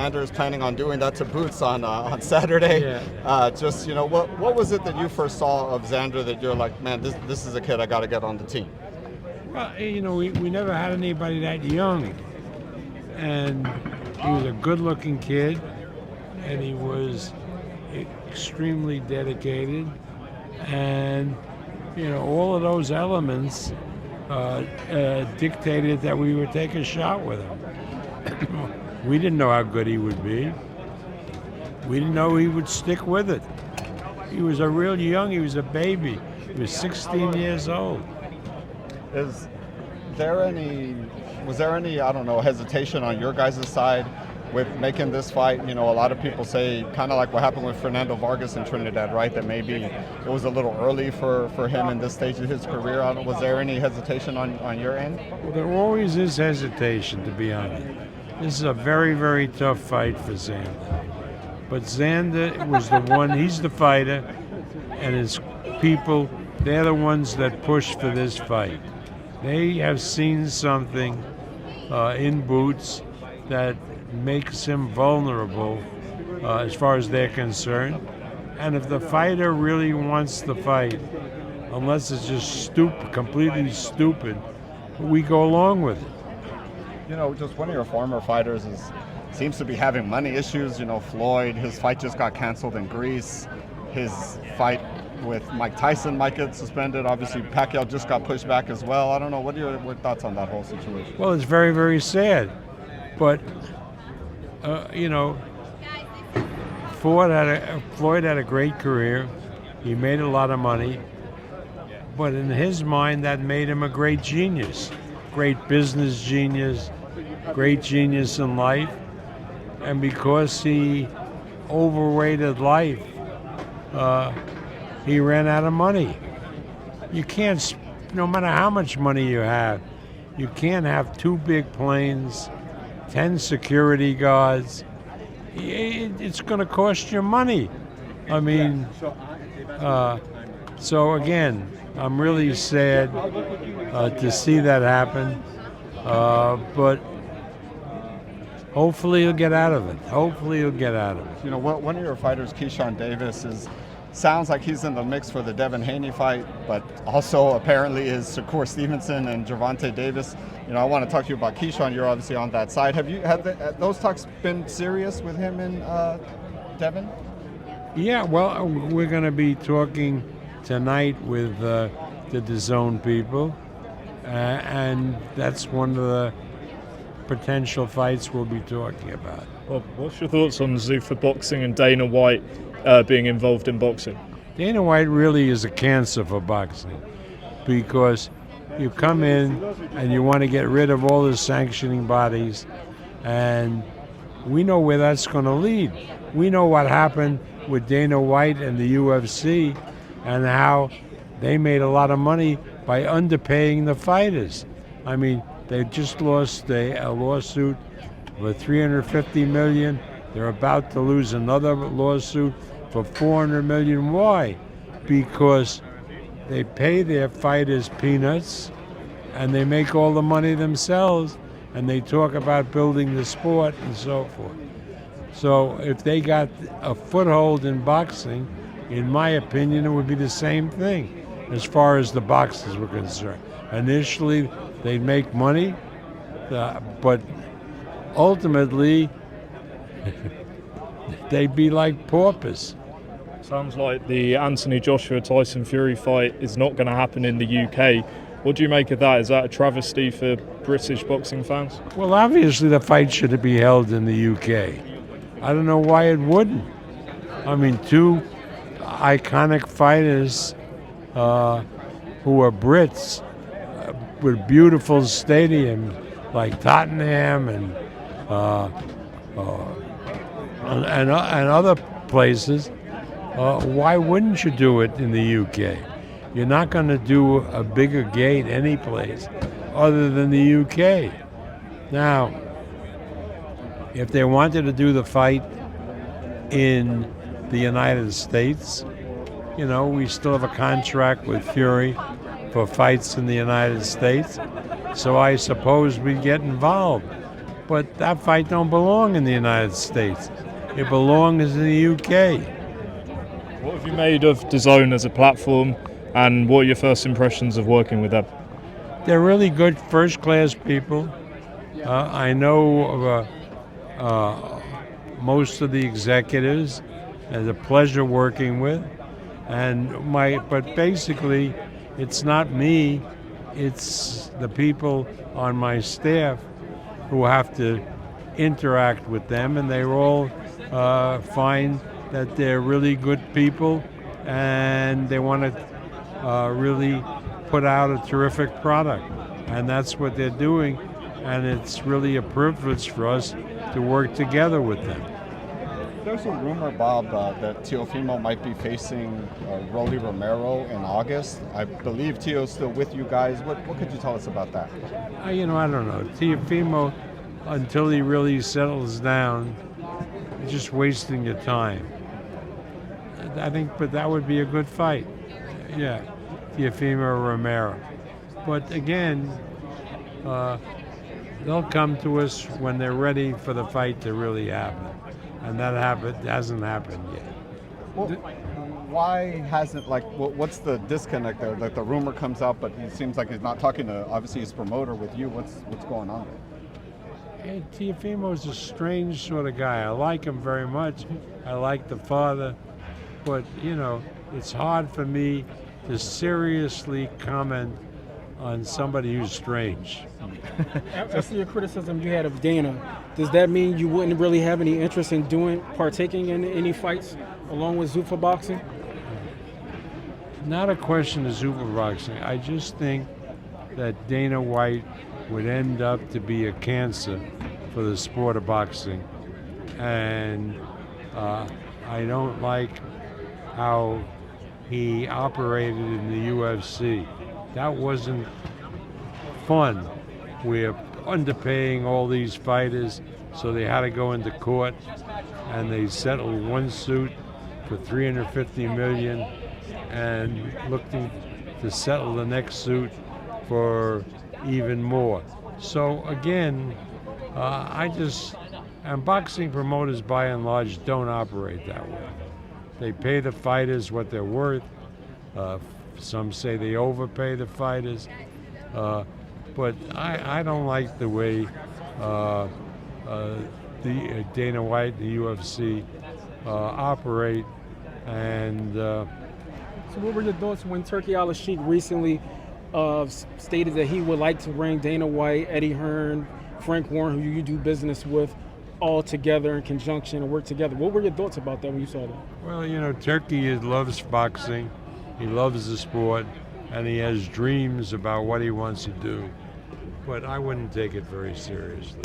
Xander is planning on doing that to Boots on Saturday. Yeah. Just, what was it that you first saw of Xander that you're like, man, this is a kid I got to get on the team? Well, we never had anybody that young, and he was a good-looking kid, and he was extremely dedicated, and all of those elements dictated that we would take a shot with him. We didn't know how good he would be. We didn't know he would stick with it. He was a real young. He was a baby. He was 16 years old. Was there any, I don't know, hesitation on your guys' side with making this fight? A lot of people say, kind of like what happened with Fernando Vargas in Trinidad, right? That maybe it was a little early for him in this stage of his career. Was there any hesitation on your end? Well, there always is hesitation, to be honest. This is a very, very tough fight for Xander. But Xander was the one, he's the fighter, and his people, they're the ones that push for this fight. They have seen something in Boots that makes him vulnerable as far as they're concerned. And if the fighter really wants the fight, unless it's just stupid, completely stupid, we go along with it. Just one of your former fighters seems to be having money issues. Floyd, his fight just got canceled in Greece. His fight with Mike Tyson might get suspended. Obviously, Pacquiao just got pushed back as well. I don't know. What are your thoughts on that whole situation? Well, it's very, very sad. But, Floyd had a great career. He made a lot of money. But in his mind, that made him a great genius. Great business genius, great genius in life. And because he overrated life, he ran out of money. You can't, no matter how much money you have, you can't have 2 big planes, 10 security guards. It's going to cost you money. I mean, so again, I'm really sad to see that happen, but hopefully he'll get out of it. One of your fighters, Keyshawn Davis, sounds like he's in the mix for the Devin Haney fight, but also apparently is Shakur Stevenson and Gervonta Davis. I want to talk to you about Keyshawn. You're obviously on that side. Have those talks been serious with him and Devin? Yeah, well, we're going to be talking tonight with the DAZN people, and that's one of the potential fights we'll be talking about. Well, what's your thoughts on Zuffa Boxing and Dana White being involved in boxing? Dana White really is a cancer for boxing, because you come in and you want to get rid of all the sanctioning bodies, and we know where that's going to lead. We know what happened with Dana White and the UFC and how they made a lot of money by underpaying the fighters. I mean, they just lost a lawsuit for $350 million. They're about to lose another lawsuit for $400 million. Why? Because they pay their fighters peanuts and they make all the money themselves, and they talk about building the sport and so forth. So if they got a foothold in boxing, in my opinion, it would be the same thing as far as the boxers were concerned. Initially, they'd make money, but ultimately, they'd be like paupers. Sounds like the Anthony Joshua Tyson Fury fight is not going to happen in the UK. What do you make of that? Is that a travesty for British boxing fans? Well, obviously the fight should be held in the UK. I don't know why it wouldn't. I mean, 2 iconic fighters who are Brits with beautiful stadiums like Tottenham and other places. Why wouldn't you do it in the UK? You're not going to do a bigger gate any place other than the UK. Now, if they wanted to do the fight in the United States, we still have a contract with Fury for fights in the United States, so I suppose we'd get involved. But that fight don't belong in the United States. It belongs in the UK. What have you made of DAZN as a platform, and what are your first impressions of working with them? They're really good, first-class people. I know most of the executives. It's a pleasure working with. But basically, it's not me. It's the people on my staff who have to interact with them, and they all find that they're really good people, and they want to really put out a terrific product, and that's what they're doing, and it's really a privilege for us to work together with them. There's a rumor, Bob, that Teofimo might be facing Rolly Romero in August. I believe Teo's still with you guys. What could you tell us about that? I don't know. Teofimo, until he really settles down, you're just wasting your time. I think, but that would be a good fight. Yeah, Teofimo Romero. But again, they'll come to us when they're ready for the fight to really happen. And that hasn't happened yet. Well, why hasn't, what's the disconnect there? Like the rumor comes out, but it seems like he's not talking to, obviously, his promoter with you. What's going on there? Hey, Teofimo's a strange sort of guy. I like him very much. I like the father. But, it's hard for me to seriously comment on somebody who's strange. After your criticism you had of Dana, does that mean you wouldn't really have any interest in partaking in any fights along with Zuffa boxing? Not a question of Zuffa boxing. I just think that Dana White would end up to be a cancer for the sport of boxing. And I don't like how he operated in the UFC. That wasn't fun. We're underpaying all these fighters, so they had to go into court, and they settled one suit for $350 million, and looking to settle the next suit for even more. So again, and boxing promoters by and large don't operate that way. They pay the fighters what they're worth. Some say they overpay the fighters, but I don't like the way the Dana White, the UFC, operate. And so, what were your thoughts when Turki Al-Sheikh recently stated that he would like to bring Dana White, Eddie Hearn, Frank Warren, who you do business with, all together in conjunction and work together? What were your thoughts about that when you saw that? Well, Turki loves boxing. He loves the sport, and he has dreams about what he wants to do. But I wouldn't take it very seriously.